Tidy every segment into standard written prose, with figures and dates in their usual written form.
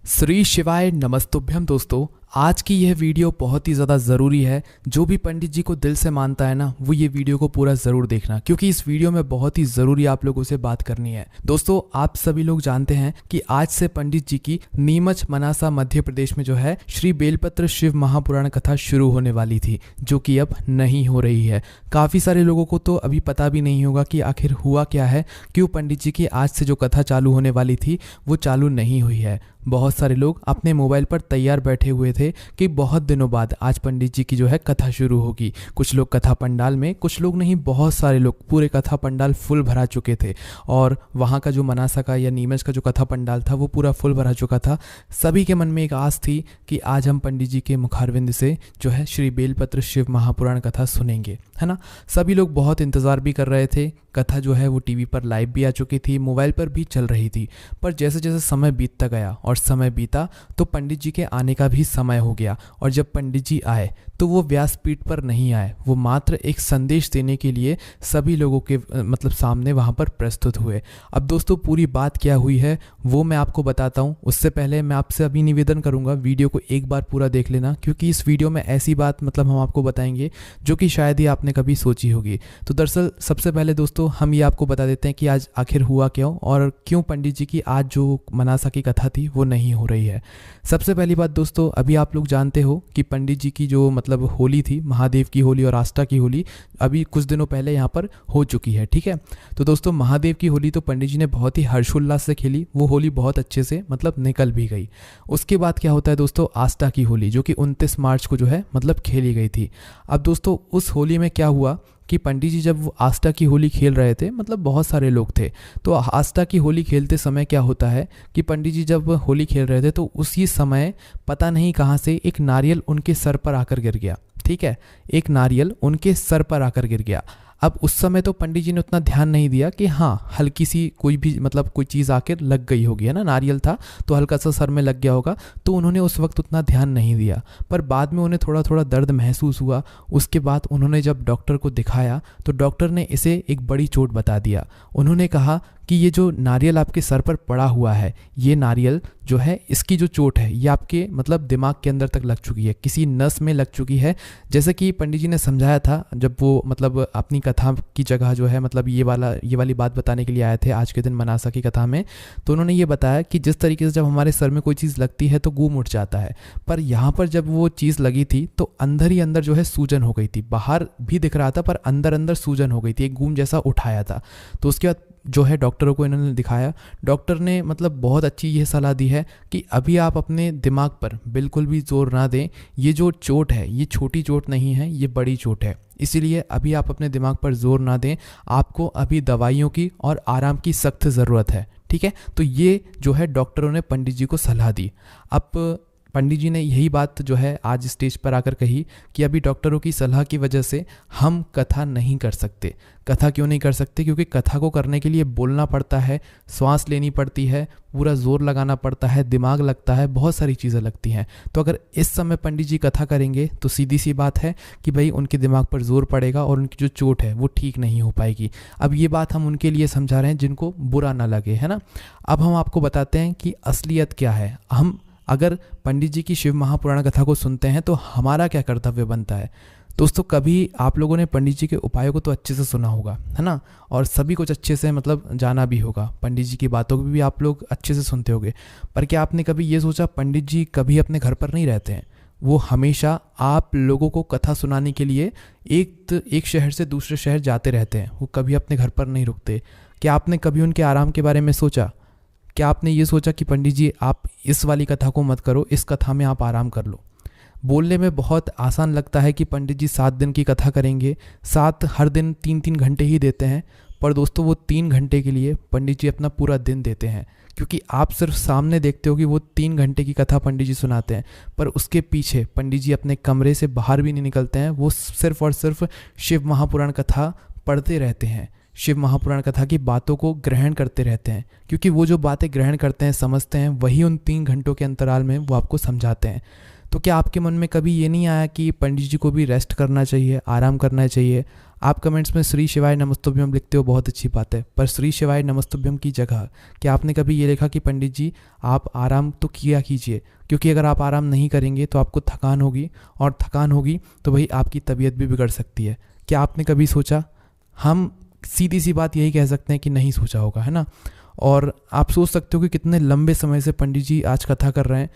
श्री शिवाय नमस्तुभ्यम दोस्तों। आज की यह वीडियो बहुत ही ज़्यादा ज़रूरी है। जो भी पंडित जी को दिल से मानता है ना, वो ये वीडियो को पूरा ज़रूर देखना, क्योंकि इस वीडियो में बहुत ही ज़रूरी आप लोगों से बात करनी है। दोस्तों, आप सभी लोग जानते हैं कि आज से पंडित जी की नीमच मनासा मध्य प्रदेश में जो है श्री बेलपत्र शिव महापुराण कथा शुरू होने वाली थी, जो कि अब नहीं हो रही है। काफ़ी सारे लोगों को तो अभी पता भी नहीं होगा कि आखिर हुआ क्या है, क्यों पंडित जी की आज से जो कथा चालू होने वाली थी वो चालू नहीं हुई है। बहुत सारे लोग अपने मोबाइल पर तैयार बैठे हुए थे कि बहुत दिनों बाद आज पंडित जी की जो है कथा शुरू होगी। कुछ लोग कथा पंडाल में, कुछ लोग नहीं, बहुत सारे लोग पूरे कथा पंडाल फुल भरा चुके थे। और वहाँ का जो मनासा का या नीमच का जो कथा पंडाल था वो पूरा फुल भरा चुका था। सभी के मन में एक आस थी कि आज हम पंडित जी के मुखारविंद से जो है श्री बेलपत्र शिव महापुराण कथा सुनेंगे, है ना। सभी लोग बहुत इंतज़ार भी कर रहे थे। कथा जो है वो टीवी पर लाइव भी आ चुकी थी, मोबाइल पर भी चल रही थी। पर जैसे जैसे समय बीतता गया और समय बीता तो पंडित जी के आने का भी समय हो गया। और जब पंडित जी आए तो वो व्यासपीठ पर नहीं आए, वो मात्र एक संदेश देने के लिए सभी लोगों के सामने वहाँ पर प्रस्तुत हुए। अब दोस्तों, पूरी बात क्या हुई है वो मैं आपको बताता हूँ। उससे पहले मैं आपसे अभी निवेदन करूँगा, वीडियो को एक बार पूरा देख लेना, क्योंकि इस वीडियो में ऐसी बात हम आपको बताएंगे जो कि शायद ही आपने कभी सोची होगी। तो दरअसल सबसे पहले दोस्तों हम ये आपको बता देते हैं कि आज आखिर हुआ क्यों और क्यों पंडित जी की आज जो मनासा की कथा थी वो नहीं हो रही है। सबसे पहली बात दोस्तों, अभी आप लोग जानते हो कि पंडित जी की जो होली थी, महादेव की होली और आस्था की होली, अभी कुछ दिनों पहले यहाँ पर हो चुकी है, ठीक है। तो दोस्तों, महादेव की होली तो पंडित जी ने बहुत ही हर्षोल्लास से खेली, वो होली बहुत अच्छे से निकल भी गई। उसके बाद क्या होता है दोस्तों, आस्था की होली, जो कि 29 मार्च को जो है खेली गई थी। अब दोस्तों, उस होली में क्या हुआ कि पंडित जी जब आस्था की होली खेल रहे थे, बहुत सारे लोग थे, तो आस्था की होली खेलते समय क्या होता है कि पंडित जी जब होली खेल रहे थे तो उसी समय पता नहीं कहाँ से एक नारियल उनके सर पर आकर गिर गया, ठीक है। एक नारियल उनके सर पर आकर गिर गया। अब उस समय तो पंडित जी ने उतना ध्यान नहीं दिया कि हाँ, हल्की सी कोई भी कोई चीज़ आकर लग गई होगी, है ना, नारियल था तो हल्का सा सर में लग गया होगा, तो उन्होंने उस वक्त उतना ध्यान नहीं दिया। पर बाद में उन्हें थोड़ा थोड़ा दर्द महसूस हुआ। उसके बाद उन्होंने जब डॉक्टर को दिखाया तो डॉक्टर ने इसे एक बड़ी चोट बता दिया। उन्होंने कहा कि ये जो नारियल आपके सर पर पड़ा हुआ है, ये नारियल जो है, इसकी जो चोट है ये आपके दिमाग के अंदर तक लग चुकी है, किसी नस में लग चुकी है। जैसे कि पंडित जी ने समझाया था जब वो अपनी कथा की जगह जो है ये वाली बात बताने के लिए आए थे आज के दिन मनासा की कथा में। तो उन्होंने ये बताया कि जिस तरीके से जब हमारे सर में कोई चीज़ लगती है तो गूम उठ जाता है, पर यहाँ पर जब वो चीज़ लगी थी तो अंदर ही अंदर जो है सूजन हो गई थी। बाहर भी दिख रहा था पर अंदर अंदर सूजन हो गई थी, एक गूम जैसा उठाया था। तो उसके बाद जो है डॉक्टरों को इन्होंने दिखाया। डॉक्टर ने बहुत अच्छी ये सलाह दी है कि अभी आप अपने दिमाग पर बिल्कुल भी जोर ना दें। ये जो चोट है ये छोटी चोट नहीं है, ये बड़ी चोट है, इसीलिए अभी आप अपने दिमाग पर जोर ना दें। आपको अभी दवाइयों की और आराम की सख्त ज़रूरत है, ठीक है। तो ये जो है डॉक्टरों ने पंडित जी को सलाह दी। अब पंडित जी ने यही बात जो है आज स्टेज पर आकर कही कि अभी डॉक्टरों की सलाह की वजह से हम कथा नहीं कर सकते। कथा क्यों नहीं कर सकते? क्योंकि कथा को करने के लिए बोलना पड़ता है, श्वास लेनी पड़ती है, पूरा जोर लगाना पड़ता है, दिमाग लगता है, बहुत सारी चीज़ें लगती हैं। तो अगर इस समय पंडित जी कथा करेंगे तो सीधी सी बात है कि भाई उनके दिमाग पर जोर पड़ेगा और उनकी जो चोट है वो ठीक नहीं हो पाएगी। अब ये बात हम उनके लिए समझा रहे हैं जिनको बुरा ना लगे, है ना। अब हम आपको बताते हैं कि असलियत क्या है। हम अगर पंडित जी की शिव महापुराण कथा को सुनते हैं तो हमारा क्या कर्तव्य बनता है। दोस्तों, कभी आप लोगों ने पंडित जी के उपायों को तो अच्छे से सुना होगा, है ना, और सभी कुछ अच्छे से जाना भी होगा। पंडित जी की बातों को भी आप लोग अच्छे से सुनते होंगे। पर क्या आपने कभी ये सोचा, पंडित जी कभी अपने घर पर नहीं रहते हैं। वो हमेशा आप लोगों को कथा सुनाने के लिए एक शहर से दूसरे शहर जाते रहते हैं। वो कभी अपने घर पर नहीं रुकते। क्या आपने कभी उनके आराम के बारे में सोचा? क्या आपने ये सोचा कि पंडित जी आप इस वाली कथा को मत करो, इस कथा में आप आराम कर लो? बोलने में बहुत आसान लगता है कि पंडित जी 7 दिन की कथा करेंगे, 7 हर दिन 3-3 घंटे ही देते हैं। पर दोस्तों, वो 3 घंटे के लिए पंडित जी अपना पूरा दिन देते हैं, क्योंकि आप सिर्फ सामने देखते हो कि वो 3 घंटे की कथा पंडित जी सुनाते हैं, पर उसके पीछे पंडित जी अपने कमरे से बाहर भी नहीं निकलते हैं। वो सिर्फ और सिर्फ शिव महापुराण कथा पढ़ते रहते हैं, शिव महापुराण कथा की बातों को ग्रहण करते रहते हैं, क्योंकि वो जो बातें ग्रहण करते हैं, समझते हैं, वही उन 3 घंटों के अंतराल में वो आपको समझाते हैं। तो क्या आपके मन में कभी ये नहीं आया कि पंडित जी को भी रेस्ट करना चाहिए, आराम करना चाहिए? आप कमेंट्स में श्री शिवाय नमस्तुभ्यम लिखते हो, बहुत अच्छी बात है, पर श्री शिवाय नमस्तुभ्यम की जगह क्या आपने कभी ये लिखा कि पंडित जी आप आराम तो किया कीजिए, क्योंकि अगर आप आराम नहीं करेंगे तो आपको थकान होगी, और थकान होगी तो भाई आपकी तबीयत भी बिगड़ सकती है। क्या आपने कभी सोचा? हम सीधी सी बात यही कह सकते हैं कि नहीं सोचा होगा, है ना। और आप सोच सकते हो कि कितने लंबे समय से पंडित जी आज कथा कर रहे हैं,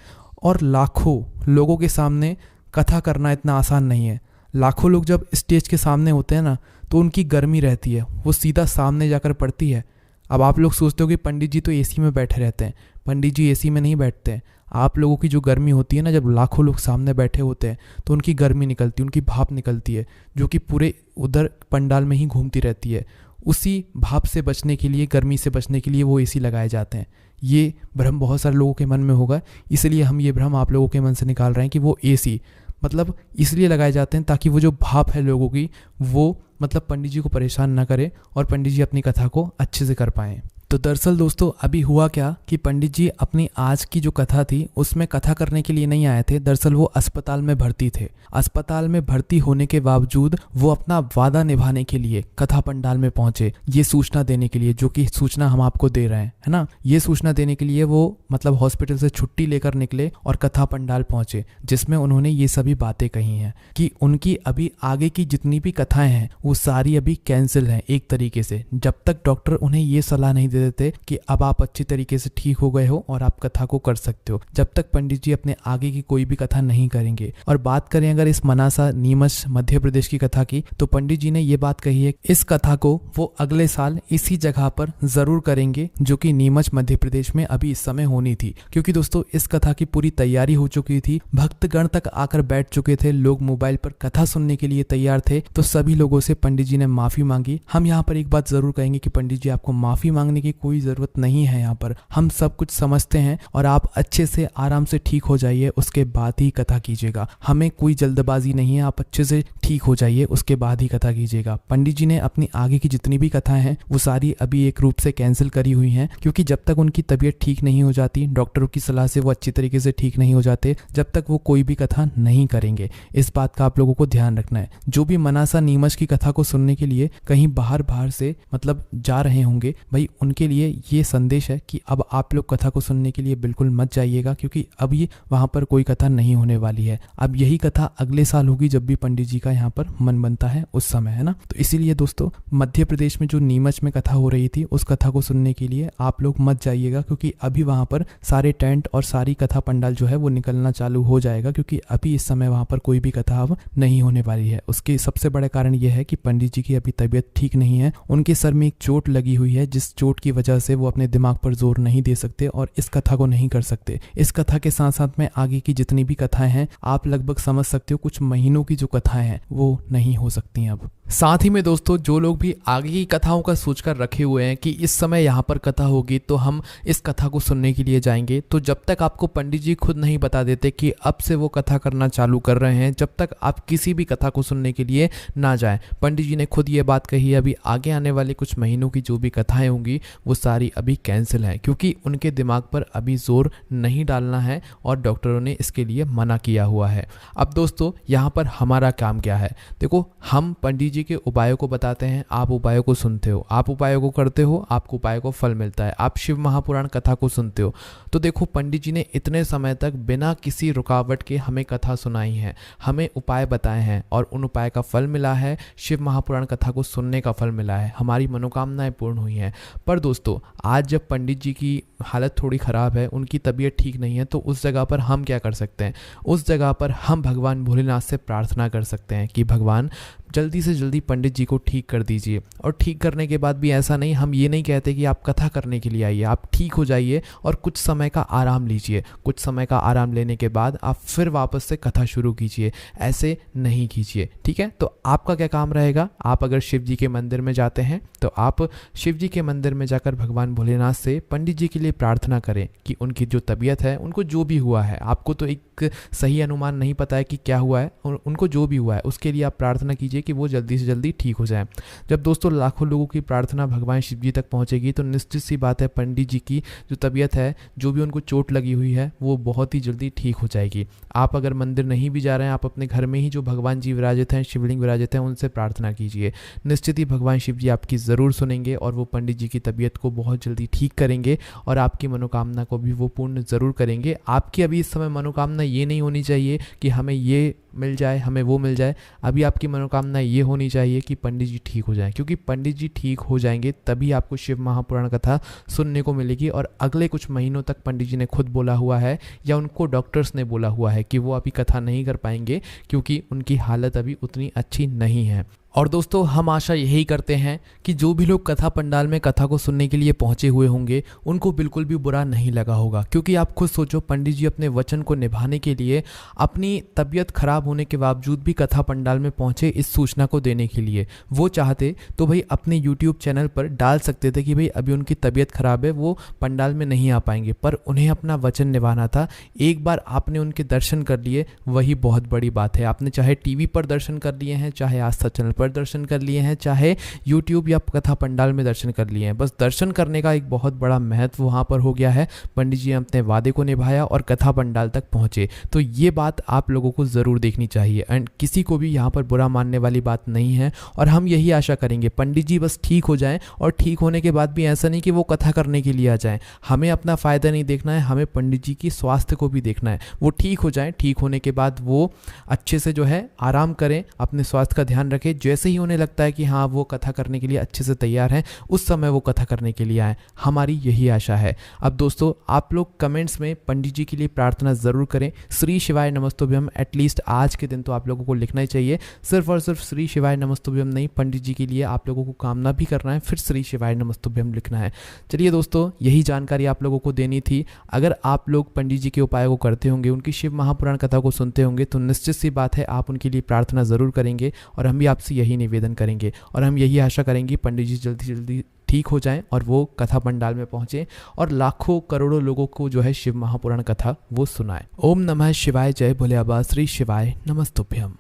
और लाखों लोगों के सामने कथा करना इतना आसान नहीं है। लाखों लोग जब स्टेज के सामने होते हैं ना, तो उनकी गर्मी रहती है, वो सीधा सामने जाकर पड़ती है। अब आप लोग सोचते हो कि पंडित जी तो एसी में बैठे रहते हैं, पंडित जी एसी में नहीं बैठते हैं। आप लोगों की जो गर्मी होती है ना, जब लाखों लोग सामने बैठे होते हैं तो उनकी गर्मी निकलती है, उनकी भाप निकलती है, जो कि पूरे उधर पंडाल में ही घूमती रहती है। उसी भाप से बचने के लिए, गर्मी से बचने के लिए वो एसी लगाए जाते हैं। ये भ्रम बहुत सारे लोगों के मन में होगा, इसलिए हम ये भ्रम आप लोगों के मन से निकाल रहे हैं कि वो एसी मतलब इसलिए लगाए जाते हैं ताकि वो जो भाप है लोगों की, वो मतलब पंडित जी को परेशान ना करे और पंडित जी अपनी कथा को अच्छे से कर पाएँ। तो दरअसल दोस्तों अभी हुआ क्या कि पंडित जी अपनी आज की जो कथा थी उसमें कथा करने के लिए नहीं आए थे। दरअसल वो अस्पताल में भर्ती थे। अस्पताल में भर्ती होने के बावजूद वो अपना वादा निभाने के लिए कथा पंडाल में पहुंचे, ये सूचना देने के लिए, जो कि सूचना हम आपको दे रहे हैं, है ना। ये सूचना देने के लिए वो मतलब हॉस्पिटल से छुट्टी लेकर निकले और कथा पंडाल पहुंचे, जिसमें उन्होंने ये सभी बातें कही हैं कि उनकी अभी आगे की जितनी भी कथाएं हैं वो सारी अभी कैंसिल हैं एक तरीके से, जब तक डॉक्टर उन्हें ये सलाह नहीं देते कि अब आप अच्छी तरीके से ठीक हो गए हो और आप कथा को कर सकते हो, जब तक पंडित जी अपने आगे की कोई भी कथा नहीं करेंगे। और बात करें अगर इस मनासा नीमच मध्य प्रदेश की कथा की, तो पंडित जी ने ये बात कही है इस कथा को वो अगले साल इसी जगह पर जरूर करेंगे, जो कि नीमच मध्य प्रदेश में अभी इस समय होनी थी। क्योंकि दोस्तों इस कथा की पूरी तैयारी हो चुकी थी, भक्तगण तक आकर बैठ चुके थे, लोग मोबाइल पर कथा सुनने के लिए तैयार थे। तो सभी लोगों से पंडित जी ने माफी मांगी। हम यहाँ पर एक बात जरूर कहेंगे कि पंडित जी आपको माफी मांगने की कोई जरूरत नहीं है, यहाँ पर हम सब कुछ समझते हैं और आप अच्छे से आराम से ठीक हो जाइए, उसके बाद ही कथा कीजिएगा। हमें कोई जल्दबाजी नहीं है, आप अच्छे से ठीक हो जाइए उसके बाद ही कथा कीजिएगा। पंडित जी ने अपनी आगे की जितनी भी कथाएं हैं वो सारी अभी एक रूप से कैंसिल करी हुई हैं, क्योंकि जब तक उनकी तबीयत ठीक नहीं हो जाती, डॉक्टरों की सलाह से वो अच्छी तरीके से ठीक नहीं हो जाते, जब तक वो कोई भी कथा नहीं करेंगे। इस बात का आप लोगों को ध्यान रखना है। जो भी मनासा नीमच की कथा को सुनने के लिए कहीं बाहर से मतलब जा रहे होंगे, भाई उनके लिए ये संदेश है कि अब आप लोग कथा को सुनने के लिए बिल्कुल मत जाइएगा, क्योंकि अभी वहां पर कोई कथा नहीं होने वाली है। अब यही कथा अगले साल होगी, जब भी पंडित जी का यहाँ पर मन बनता है उस समय, है ना। तो इसीलिए दोस्तों मध्य प्रदेश में जो नीमच में कथा हो रही थी उस कथा को सुनने के लिए आप लोग मत जाइएगा, क्योंकि अभी वहां पर सारे टेंट और सारी कथा पंडाल जो है वो निकलना चालू हो जाएगा, क्योंकि अभी इस समय वहां पर कोई भी कथा अब नहीं होने वाली है। उसके सबसे बड़ा कारण यह है कि पंडित जी की अभी तबीयत ठीक नहीं है, उनके सर में एक चोट लगी हुई है, जिस चोट की वजह से वो अपने दिमाग पर जोर नहीं दे सकते और इस कथा को नहीं कर सकते। इस कथा के साथ साथ में आगे की जितनी भी कथाएं हैं आप लगभग समझ सकते हो कुछ महीनों की जो कथाएं हैं वो नहीं हो सकती अब। साथ ही में दोस्तों जो लोग भी आगे की कथाओं का सोचकर रखे हुए हैं कि इस समय यहाँ पर कथा होगी तो हम इस कथा को सुनने के लिए जाएंगे, तो जब तक आपको पंडित जी खुद नहीं बता देते कि अब से वो कथा करना चालू कर रहे हैं, जब तक आप किसी भी कथा को सुनने के लिए ना जाएं। पंडित जी ने खुद ये बात कही है, अभी आगे आने वाले कुछ महीनों की जो भी कथाएं होंगी वो सारी अभी कैंसिल हैं, क्योंकि उनके दिमाग पर अभी जोर नहीं डालना है और डॉक्टरों ने इसके लिए मना किया हुआ है। अब दोस्तों यहाँ पर हमारा काम क्या है? देखो, हम पंडित के उपायों को बताते हैं, आप उपायों को सुनते हो, आप उपायों को करते हो, आपको उपायों को फल मिलता है। आप शिव महापुराण कथा को सुनते हो। तो देखो पंडित जी ने इतने समय तक बिना किसी रुकावट के हमें कथा सुनाई है, हमें उपाय बताए हैं और उन उपाय का फल मिला है, शिव महापुराण कथा को सुनने का फल मिला है, हमारी मनोकामनाएं पूर्ण हुई हैं। पर दोस्तों आज जब पंडित जी की हालत थोड़ी ख़राब है, उनकी तबीयत ठीक नहीं है, तो उस जगह पर हम क्या कर सकते हैं? उस जगह पर हम भगवान भोलेनाथ से प्रार्थना कर सकते हैं कि भगवान जल्दी से जल्दी पंडित जी को ठीक कर दीजिए। और ठीक करने के बाद भी ऐसा नहीं, हम ये नहीं कहते कि आप कथा करने के लिए आइए, आप ठीक हो जाइए और कुछ समय का आराम लीजिए। कुछ समय का आराम लेने के बाद आप फिर वापस से कथा शुरू कीजिए, ऐसे नहीं कीजिए, ठीक है। तो आपका क्या काम रहेगा? आप अगर शिव जी के मंदिर में जाते हैं तो आप शिव जी के मंदिर में जाकर भगवान भोलेनाथ से पंडित जी के लिए प्रार्थना करें कि उनकी जो तबीयत है, उनको जो भी हुआ है, आपको तो एक सही अनुमान नहीं पता है कि क्या हुआ है, उनको जो भी हुआ है उसके लिए आप प्रार्थना कीजिए कीजिए कि वो जल्दी से जल्दी ठीक हो जाए। जब दोस्तों लाखों लोगों की प्रार्थना भगवान शिव जी तक पहुंचेगी तो निश्चित सी बात है पंडित जी की जो तबीयत है, जो भी उनको चोट लगी हुई है, वो बहुत ही जल्दी ठीक हो जाएगी। आप अगर मंदिर नहीं भी जा रहे हैं, आप अपने घर में ही जो भगवान जी विराजित हैं, शिवलिंग विराजित हैं, उनसे प्रार्थना कीजिए। निश्चित ही भगवान शिव जी आपकी ज़रूर सुनेंगे और वो पंडित जी की तबीयत को बहुत जल्दी ठीक करेंगे और आपकी मनोकामना को भी वो पूर्ण ज़रूर करेंगे। आपकी अभी इस समय मनोकामना ये नहीं होनी चाहिए कि हमें ये मिल जाए, हमें वो मिल जाए। अभी आपकी मनोकामना ये होनी चाहिए कि पंडित जी ठीक हो जाएं, क्योंकि पंडित जी ठीक हो जाएंगे तभी आपको शिव महापुराण कथा सुनने को मिलेगी। और अगले कुछ महीनों तक पंडित जी ने खुद बोला हुआ है या उनको डॉक्टर्स ने बोला हुआ है कि वो अभी कथा नहीं कर पाएंगे क्योंकि उनकी हालत अभी उतनी अच्छी नहीं है। और दोस्तों हम आशा यही करते हैं कि जो भी लोग कथा पंडाल में कथा को सुनने के लिए पहुंचे हुए होंगे उनको बिल्कुल भी बुरा नहीं लगा होगा, क्योंकि आप खुद सोचो पंडित जी अपने वचन को निभाने के लिए अपनी तबीयत खराब होने के बावजूद भी कथा पंडाल में पहुंचे इस सूचना को देने के लिए। वो चाहते तो भाई अपने यूट्यूब चैनल पर डाल सकते थे कि भाई अभी उनकी तबीयत खराब है, वो पंडाल में नहीं आ पाएंगे, पर उन्हें अपना वचन निभाना था। एक बार आपने उनके दर्शन कर लिए, वही बहुत बड़ी बात है। आपने चाहे टीवी पर दर्शन कर लिए हैं, चाहे आस्था चैनल पर दर्शन कर लिए हैं, चाहे यूट्यूब या कथा पंडाल में दर्शन कर लिए हैं, बस दर्शन करने का एक बहुत बड़ा महत्व वहां पर हो गया है। पंडित जी ने अपने वादे को निभाया और कथा पंडाल तक पहुंचे, तो ये बात आप लोगों को ज़रूर देखनी चाहिए। एंड किसी को भी यहाँ पर बुरा मानने वाली बात नहीं है और हम यही आशा करेंगे पंडित जी बस ठीक हो जाएं। और ठीक होने के बाद भी ऐसा नहीं कि वो कथा करने के लिए आ जाएं, हमें अपना फ़ायदा नहीं देखना है, हमें पंडित जी की स्वास्थ्य को भी देखना है। वो ठीक हो जाएं, ठीक होने के बाद वो अच्छे से जो है आराम करें, अपने स्वास्थ्य का ध्यान रखें। जैसे ही उन्हें लगता है कि हाँ वो कथा करने के लिए अच्छे से तैयार हैं, उस समय वो कथा करने के लिए आए, हमारी यही आशा है। अब दोस्तों आप लोग कमेंट्स में पंडित जी के लिए प्रार्थना ज़रूर करें। श्री शिवाय नमस्तुभ्यम एटलीस्ट आज के दिन तो आप लोगों को लिखना ही चाहिए। सिर्फ और सिर्फ श्री शिवाय नमस्तुभ्यम नहीं, पंडित जी के लिए आप लोगों को कामना भी करना है, फिर श्री शिवाय नमस्तुभ्यम लिखना है। चलिए दोस्तों यही जानकारी आप लोगों को देनी थी। अगर आप लोग पंडित जी के उपायों को करते होंगे, उनकी शिव महापुराण कथा को सुनते होंगे, तो निश्चित सी बात है आप उनके लिए प्रार्थना ज़रूर करेंगे और हम भी आपसे यही निवेदन करेंगे और हम यही आशा करेंगे पंडित जी जल्दी जल्दी ठीक हो जाएं और वो कथा पंडाल में पहुंचे और लाखों करोड़ों लोगों को जो है शिव महापुराण कथा वो सुनाएं। ओम नमः शिवाय, जय भोले बाबा, श्री शिवाय नमस्तुभ्यम।